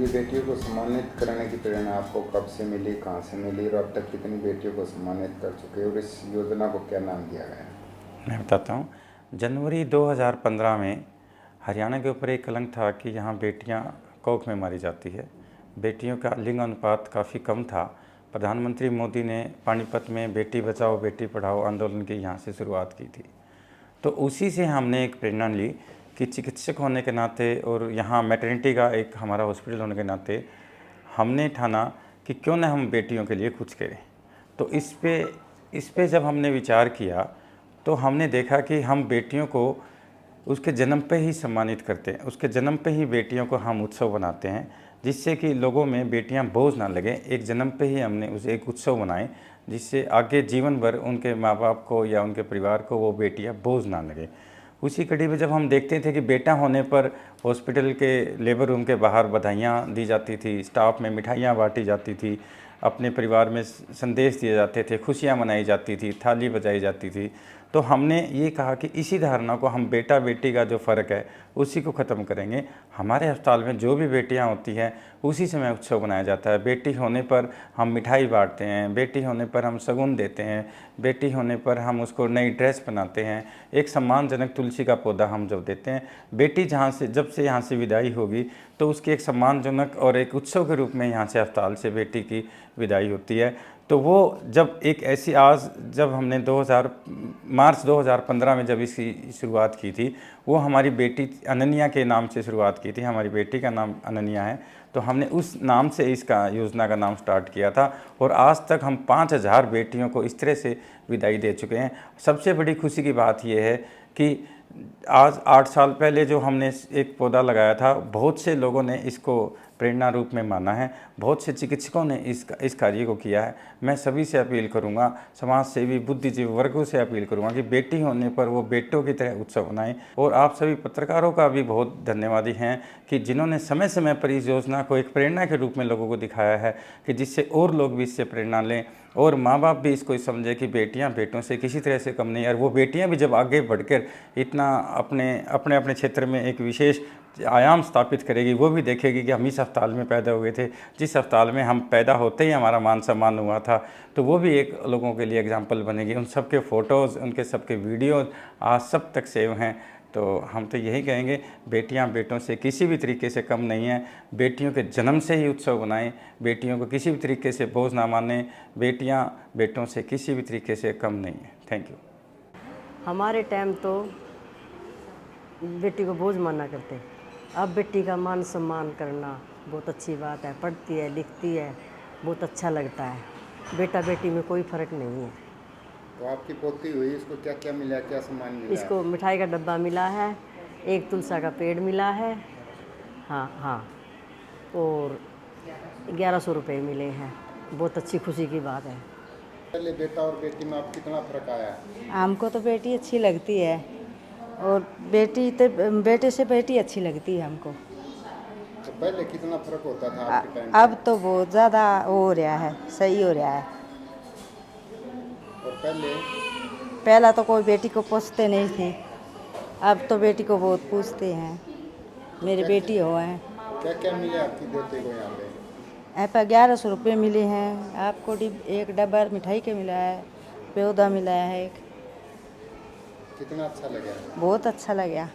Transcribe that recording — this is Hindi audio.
ये बेटियों को सम्मानित करने की प्रेरणा आपको कब से मिली, कहाँ से मिली और अब तक कितनी बेटियों को सम्मानित कर चुके और इस योजना को क्या नाम दिया गया है? मैं बताता हूँ। जनवरी 2015 में हरियाणा के ऊपर एक कलंक था कि यहाँ बेटियाँ कोख में मारी जाती है। बेटियों का लिंग अनुपात काफ़ी कम था। प्रधानमंत्री मोदी ने पानीपत में बेटी बचाओ बेटी पढ़ाओ आंदोलन की यहाँ से शुरुआत की थी। तो उसी से हमने एक प्रेरणा ली कि चिकित्सक होने के नाते और यहाँ मैटरनिटी का एक हमारा हॉस्पिटल होने के नाते हमने ठाना कि क्यों न हम बेटियों के लिए कुछ करें। तो इस पे जब हमने विचार किया तो हमने देखा कि हम बेटियों को उसके जन्म पे ही सम्मानित करते हैं, उसके जन्म पे ही बेटियों को हम उत्सव बनाते हैं, जिससे कि लोगों में बेटियां बोझ ना लगे। एक जन्म पे ही हमने उसे एक उत्सव बनाए जिससे आगे जीवन भर उनके माँ बाप को या उनके परिवार को वो बेटियां बोझ ना लगे। उसी कड़ी में जब हम देखते थे कि बेटा होने पर हॉस्पिटल के लेबर रूम के बाहर बधाइयाँ दी जाती थी, स्टाफ में मिठाइयाँ बांटी जाती थी, अपने परिवार में संदेश दिए जाते थे, खुशियाँ मनाई जाती थी, थाली बजाई जाती थी, तो हमने ये कहा कि इसी धारणा को हम बेटा बेटी का जो फ़र्क है उसी को ख़त्म करेंगे। हमारे अस्पताल में जो भी बेटियां होती हैं उसी समय उत्सव बनाया जाता है। बेटी होने पर हम मिठाई बांटते हैं, बेटी होने पर हम शगुन देते हैं, बेटी होने पर हम उसको नई ड्रेस बनाते हैं, एक सम्मानजनक तुलसी का पौधा हम जब देते हैं। बेटी जब से यहाँ से विदाई होगी तो उसकी एक सम्मानजनक और एक उत्सव के रूप में यहाँ से अस्पताल से बेटी की विदाई होती है। तो वो जब एक ऐसी आज जब हमने मार्च 2015 में जब इसकी शुरुआत की थी, वो हमारी बेटी अनन्या के नाम से शुरुआत की थी। हमारी बेटी का नाम अनन्या है, तो हमने उस नाम से इसका योजना का नाम स्टार्ट किया था और आज तक हम 5000 बेटियों को इस तरह से विदाई दे चुके हैं। सबसे बड़ी खुशी की बात यह है कि आज 8 साल पहले जो हमने एक पौधा लगाया था, बहुत से लोगों ने इसको प्रेरणा रूप में माना है, बहुत से चिकित्सकों ने इस कार्य को किया है। मैं सभी से अपील करूंगा, समाज सेवी बुद्धिजीवी वर्गों से अपील करूंगा कि बेटी होने पर वो बेटों की तरह उत्सव बनाएं। और आप सभी पत्रकारों का भी बहुत धन्यवादी हैं कि जिन्होंने समय समय पर इस योजना को एक प्रेरणा के रूप में लोगों को दिखाया है कि जिससे और लोग भी इससे प्रेरणा लें और माँ बाप भी इसको समझे कि बेटियां बेटों से किसी तरह से कम नहीं। और वो बेटियां भी जब आगे बढ़कर इतना अपने क्षेत्र में एक विशेष आयाम स्थापित करेगी, वो भी देखेगी कि हम इस अस्पताल में पैदा हुए थे, जिस अस्पताल में हम पैदा होते ही हमारा मान सम्मान हुआ था, तो वो भी एक लोगों के लिए एग्जाम्पल बनेगी। उन सब के फ़ोटोज़, उनके सबके वीडियोज़ आज सब तक सेव हैं। तो हम तो यही कहेंगे, बेटियां बेटों से किसी भी तरीके से कम नहीं हैं। बेटियों के जन्म से ही उत्सव बनाएं, बेटियों को किसी भी तरीके से बोझ ना मानें। बेटियां बेटों से किसी भी तरीके से कम नहीं हैं। Thank you. हमारे टाइम तो बेटी को बोझ माना करते, अब बेटी का मान सम्मान करना बहुत अच्छी बात है। पढ़ती है, लिखती है, बहुत अच्छा लगता है। बेटा बेटी में कोई फ़र्क नहीं है। तो आपकी पोती हुई, इसको क्या क्या मिला, क्या सम्मान मिला? इसको मिठाई का डब्बा मिला है, एक तुलसा का पेड़ मिला है, हाँ, और 1100 रुपये मिले हैं। बहुत अच्छी खुशी की बात है। पहले बेटा और बेटी में आप कितना फ़र्क आया? हमको तो बेटी अच्छी लगती है और बेटे से बेटी अच्छी लगती है हमको। तो पहले कितना फ़र्क होता था आपके टाइम? अब तो बहुत ज़्यादा हो रहा है, सही हो रहा है। और पहला तो कोई बेटी को पूछते नहीं थे, अब तो बेटी को बहुत पूछते हैं। मेरी बेटी हो है। क्या क्या मिले आपकी बेटे को यहाँ पे? यहाँ पर 1100 रुपये मिले हैं। आपको एक डब्बा मिठाई के मिला है, पौधा मिला है एक। कितना अच्छा लगा? बहुत अच्छा लगा।